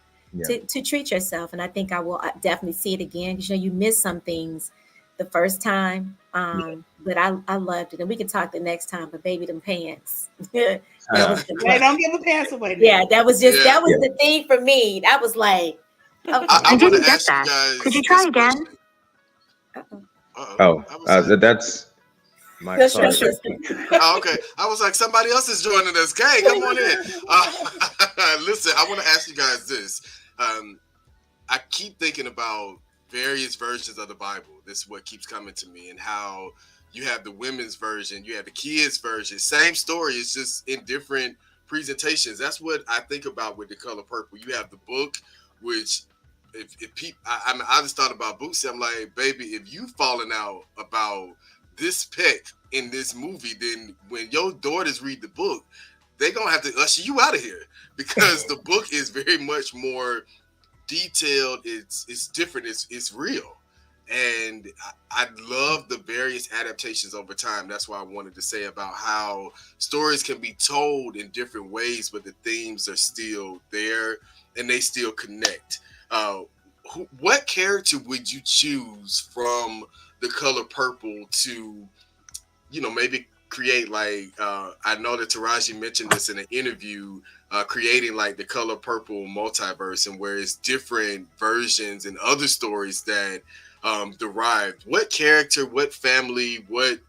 to treat yourself, and I think I will definitely see it again because you miss some things the first time, but I loved it, and we can talk the next time. But baby, them pants. Hey, don't give the pants away. Now. Yeah, that was the thing for me. That was like, okay. I didn't get that. Could you try again? That's my son. Oh, okay. I was like, somebody else is joining us. Gang, come on in. Listen, I want to ask you guys this. I keep thinking about various versions of the Bible. This is what keeps coming to me, and how you have the women's version, you have the kids' version. Same story, it's just in different presentations. That's what I think about with The Color Purple. You have the book, which if people, I just thought about Bootsy. I'm like, baby, if you falling out about this peck in this movie, then when your daughters read the book, they're gonna have to usher you out of here because the book is very much more detailed. It's different. It's real. And I love the various adaptations over time. That's why I wanted to say about how stories can be told in different ways, but the themes are still there and they still connect. What character would you choose from The Color Purple to, maybe create like, I know that Taraji mentioned this in an interview, creating like The Color Purple multiverse, and where it's different versions and other stories that derived. What character, what family, what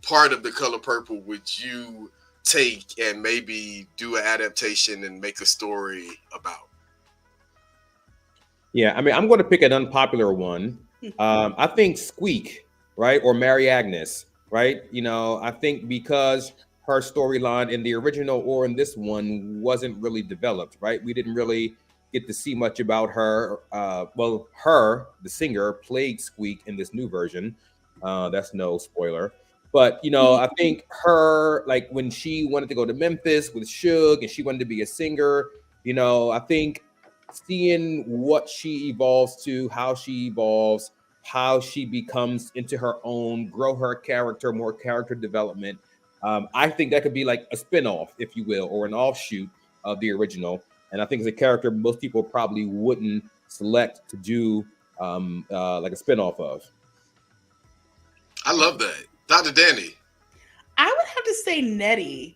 part of The Color Purple would you take and maybe do an adaptation and make a story about? Yeah, I mean, I'm going to pick an unpopular one. I think Squeak, right, or Mary Agnes, right? You know, I think because her storyline in the original or in this one wasn't really developed, right? We didn't really get to see much about her. Well, her, the singer, played Squeak in this new version. That's no spoiler. But, you know, I think her, like when she wanted to go to Memphis with Suge and she wanted to be a singer, you know, I think seeing what she evolves to, how she evolves, how she becomes into her own, grow her character, more character development. I think that could be like a spinoff, if you will, or an offshoot of the original. And I think it's a character most people probably wouldn't select to do like a spinoff of. I love that. Dr. Danny. I would have to say Nettie.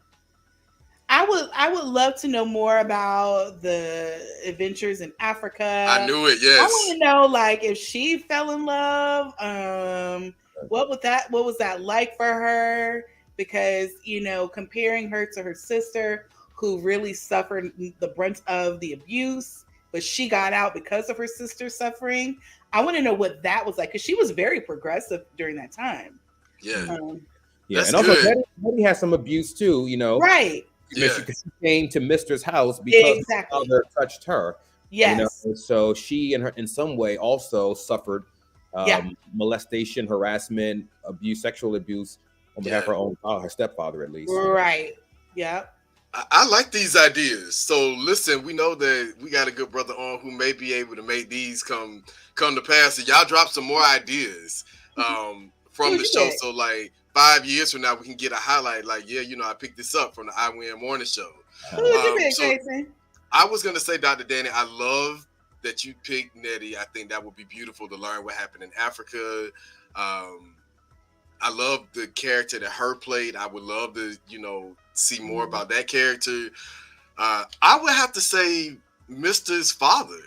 I would love to know more about the adventures in Africa. I knew it. Yes. I want to know, like, if she fell in love. What was that like for her? Because, you know, comparing her to her sister, who really suffered the brunt of the abuse, but she got out because of her sister suffering. I want to know what that was like, because she was very progressive during that time. Yeah. Yeah, That's and also good. Nettie has some abuse too, you know. Right. Yeah. She came to Mister's house because Exactly. her father touched her. Yes. You know? So she and her in some way also suffered molestation, harassment, abuse, sexual abuse on behalf of her own her stepfather, at least. Right. Yeah. I like these ideas. So listen, we know that we got a good brother on who may be able to make these come to pass. So y'all drop some more ideas from the show. So like 5 years from now, we can get a highlight. Like, yeah, you know, I picked this up from the I Win Morning Show. Who would you pick, Jason? I was gonna say, Dr. Danny, I love that you picked Nettie. I think that would be beautiful to learn what happened in Africa. I love the character that her played. I would love to, you know, see more about that character. I would have to say Mister's father.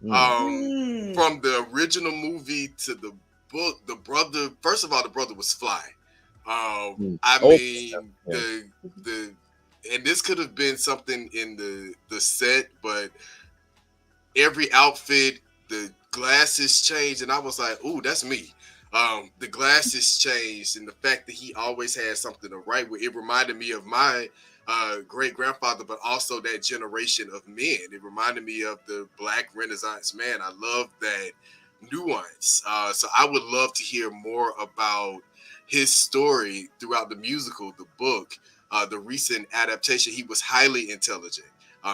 From the original movie to the book, the brother. First of all, the brother was fly. I mean, the and this could have been something in the set, but every outfit, the glasses changed, and I was like, "Ooh, that's me." The glasses changed, and the fact that he always had something to write with. It reminded me of my great grandfather, but also that generation of men. It reminded me of the Black Renaissance man. I love that nuance. So I would love to hear more about his story throughout the musical, the book, the recent adaptation. He was highly intelligent.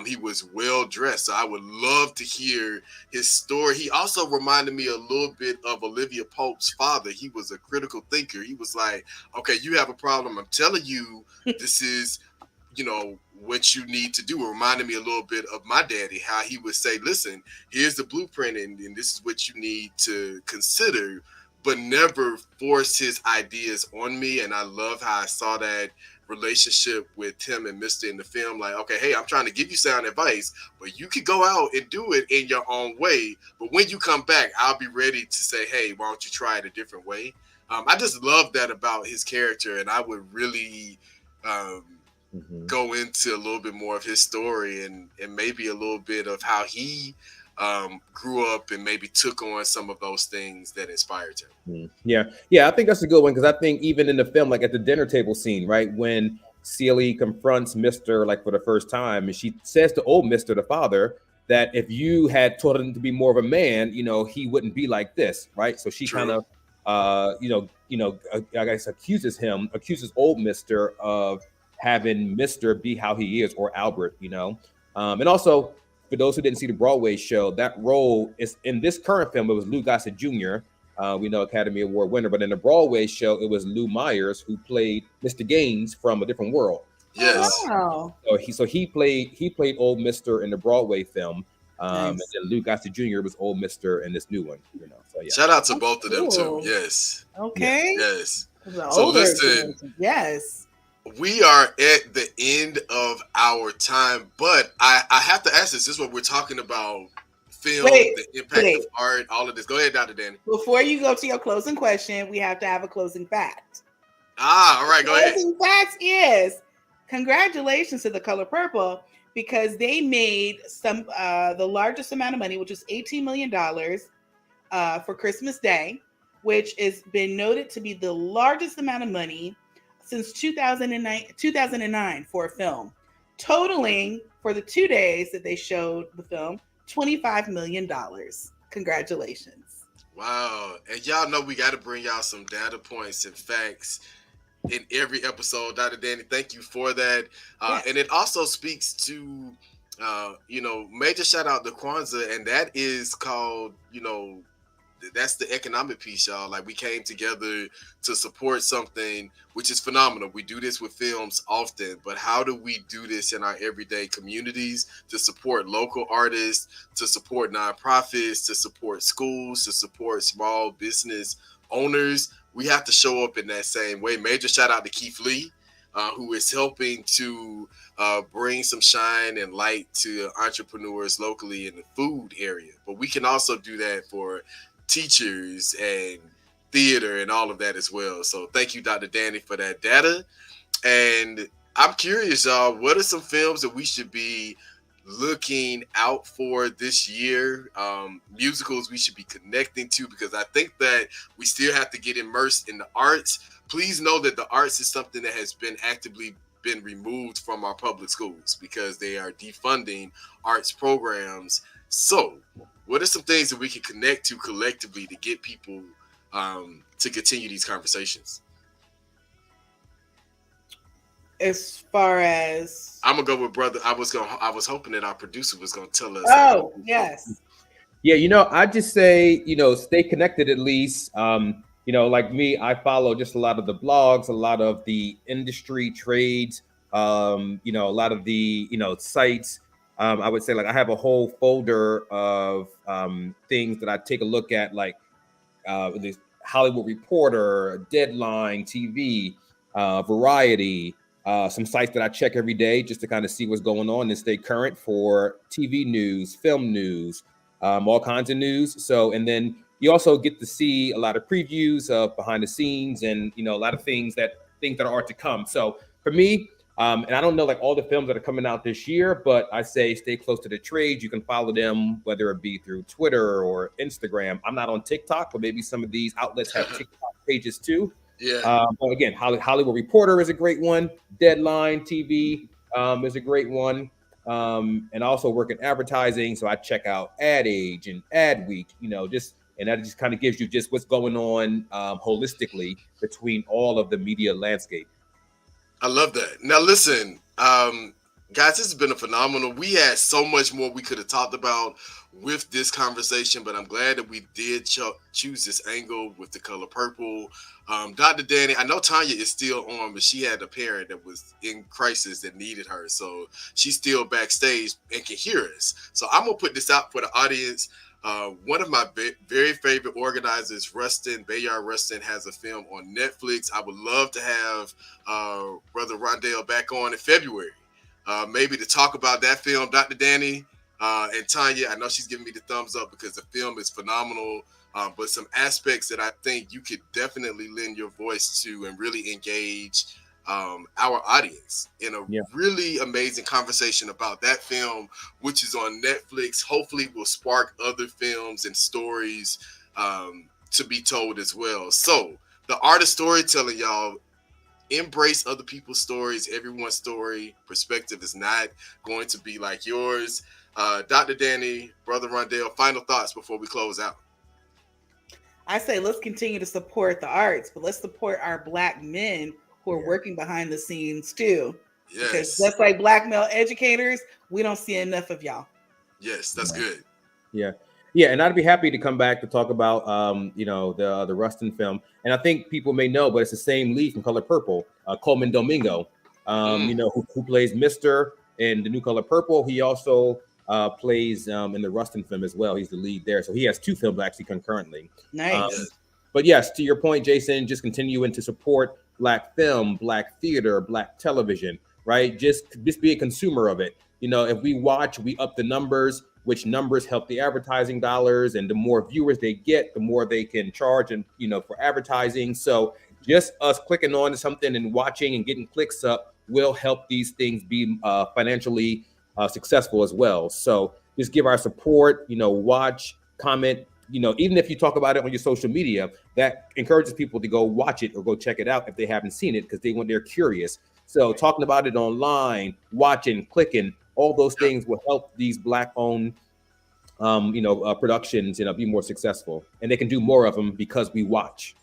He was well dressed. So I would love to hear his story. He also reminded me a little bit of Olivia Pope's father. He was a critical thinker. He was like, okay, you have a problem. I'm telling you, this is, you know, what you need to do. It reminded me a little bit of my daddy, how he would say, listen, here's the blueprint and this is what you need to consider, but never force his ideas on me. And I love how I saw that relationship with him and Mister in the film. Like, okay, hey, I'm trying to give you sound advice, but you could go out and do it in your own way. But when you come back, I'll be ready to say, hey, why don't you try it a different way? I just love that about his character, and I would really go into a little bit more of his story and maybe a little bit of how he grew up and maybe took on some of those things that inspired him. Yeah, I think that's a good one, because I think even in the film, like at the dinner table scene, right, when Celie confronts Mister like for the first time, and she says to old Mister, the father, that if you had taught him to be more of a man, you know, he wouldn't be like this, right? So she kind of I guess accuses old Mister of having Mister be how he is, or Albert, you know. And also, for those who didn't see the Broadway show, that role is in this current film. It was Lou Gossett Jr., we know Academy Award winner, but in the Broadway show, it was Lou Myers who played Mr. Gaines from A Different World. Yes. Wow. So he played old Mister in the Broadway film, Nice. and then Lou Gossett Jr. was old Mister in this new one. You know, so yeah. Shout out to both of them too. Cool. Yes. Okay. Yes. The So older listen, generation. Yes. we are at the end of our time, but I have to ask this. This is what we're talking about: film, the impact of art, all of this. Go ahead, Dr. Danny. Before you go to your closing question, we have to have a closing fact. All right, go ahead. Closing facts is congratulations to The Color Purple because they made the largest amount of money, which was $18 million for Christmas Day, which has been noted to be the largest amount of money since 2009 for a film, totaling for the 2 days that they showed the film, $25 million. Congratulations. Wow. And y'all know we got to bring y'all some data points and facts in every episode. Dr. Danny, thank you for that. Yes. And it also speaks to, major shout out to Kwanzaa, and that is called, that's the economic piece, y'all. Like, we came together to support something, which is phenomenal. We do this with films often, but how do we do this in our everyday communities to support local artists, to support nonprofits, to support schools, to support small business owners? We have to show up in that same way. Major shout out to Keith Lee, who is helping to bring some shine and light to entrepreneurs locally in the food area. But we can also do that for teachers and theater and all of that as well. So thank you, Dr. Danny, for that data. And I'm curious, y'all, what are some films that we should be looking out for this year? Musicals we should be connecting to, because I think that we still have to get immersed in the arts. Please know that the arts is something that has been actively been removed from our public schools because they are defunding arts programs. So what are some things that we can connect to collectively to get people to continue these conversations? As far as I'm gonna go with brother. I was hoping that our producer was gonna tell us. Oh, yes. Yeah, I just say, stay connected at least. Like me, I follow just a lot of the blogs, a lot of the industry trades, a lot of the, sites. I would say, like, I have a whole folder of things that I take a look at, like the Hollywood Reporter, Deadline TV, Variety, some sites that I check every day just to kind of see what's going on and stay current for TV news, film news, all kinds of news. So, and then you also get to see a lot of previews of behind the scenes and, a lot of things that are to come. So for me, and I don't know like all the films that are coming out this year, but I say stay close to the trades. You can follow them, whether it be through Twitter or Instagram. I'm not on TikTok, but maybe some of these outlets have TikTok pages too. Yeah. But again, Hollywood Reporter is a great one. Deadline TV is a great one. And I also work in advertising, so I check out Ad Age and Ad Week. And that just kind of gives you just what's going on holistically between all of the media landscape. I love that. Now, listen, guys, this has been a phenomenal. We had so much more we could have talked about with this conversation, but I'm glad that we did choose this angle with The Color Purple. Dr. Danny, I know Tanya is still on, but she had a parent that was in crisis that needed her. So she's still backstage and can hear us. So I'm going to put this out for the audience. One of my very favorite organizers, Rustin, Bayard Rustin, has a film on Netflix. I would love to have Brother Rondell back on in February, maybe to talk about that film. Dr. Danny and Tanya, I know she's giving me the thumbs up because the film is phenomenal, but some aspects that I think you could definitely lend your voice to and really engage our audience in a really amazing conversation about that film, which is on Netflix. Hopefully will spark other films and stories to be told as well. So the art of storytelling, y'all, embrace other people's stories. Everyone's story perspective is not going to be like yours. Dr. Danny, Brother Rondell, final thoughts before we close out. I say let's continue to support the arts, but let's support our Black men who are working behind the scenes too. Yes. Because just like Black male educators, we don't see enough of y'all. Yes, that's good. Yeah, and I'd be happy to come back to talk about the Rustin film. And I think people may know, but it's the same lead from Color Purple, Coleman Domingo, who plays Mr. in The New Color Purple. He also plays in the Rustin film as well. He's the lead there. So he has two films actually concurrently. Nice. But yes, to your point, Jason, just continuing to support Black film, Black theater, Black television, right? Just be a consumer of it. If we watch, we up the numbers, which numbers help the advertising dollars. And the more viewers they get, the more they can charge and, for advertising. So just us clicking on something and watching and getting clicks up will help these things be financially successful as well. So just give our support, watch, comment, even if you talk about it on your social media, that encourages people to go watch it or go check it out if they haven't seen it, because they're curious. So talking about it online, watching, clicking, all those things will help these Black-owned productions, be more successful, and they can do more of them because we watch.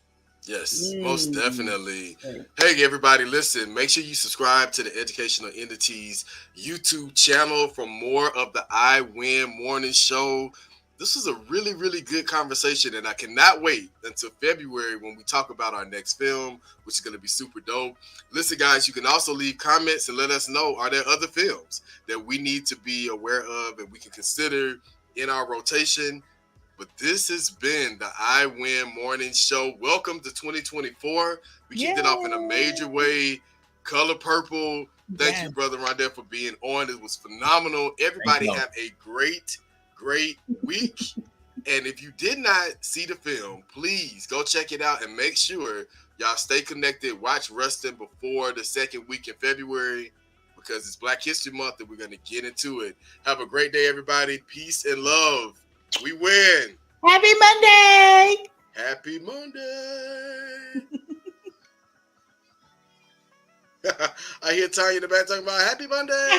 Yes, most definitely. Hey, everybody, listen, make sure you subscribe to the Educational Entities YouTube channel for more of the I Win Morning Show. This was a really, really good conversation, and I cannot wait until February when we talk about our next film, which is going to be super dope. Listen, guys, you can also leave comments and let us know, are there other films that we need to be aware of and we can consider in our rotation? But this has been the I Win Morning Show. Welcome to 2024. We kicked it off in a major way. Color Purple. Thank you, Brother Rondell, for being on. It was phenomenal. Everybody have a great week. And if you did not see the film, please go check it out and make sure y'all stay connected. Watch Rustin before the second week in February, because it's Black History Month and we're going to get into it. Have a great day, everybody. Peace and love. We win. Happy Monday. Happy Monday. I hear Tanya in the back talking about Happy Monday.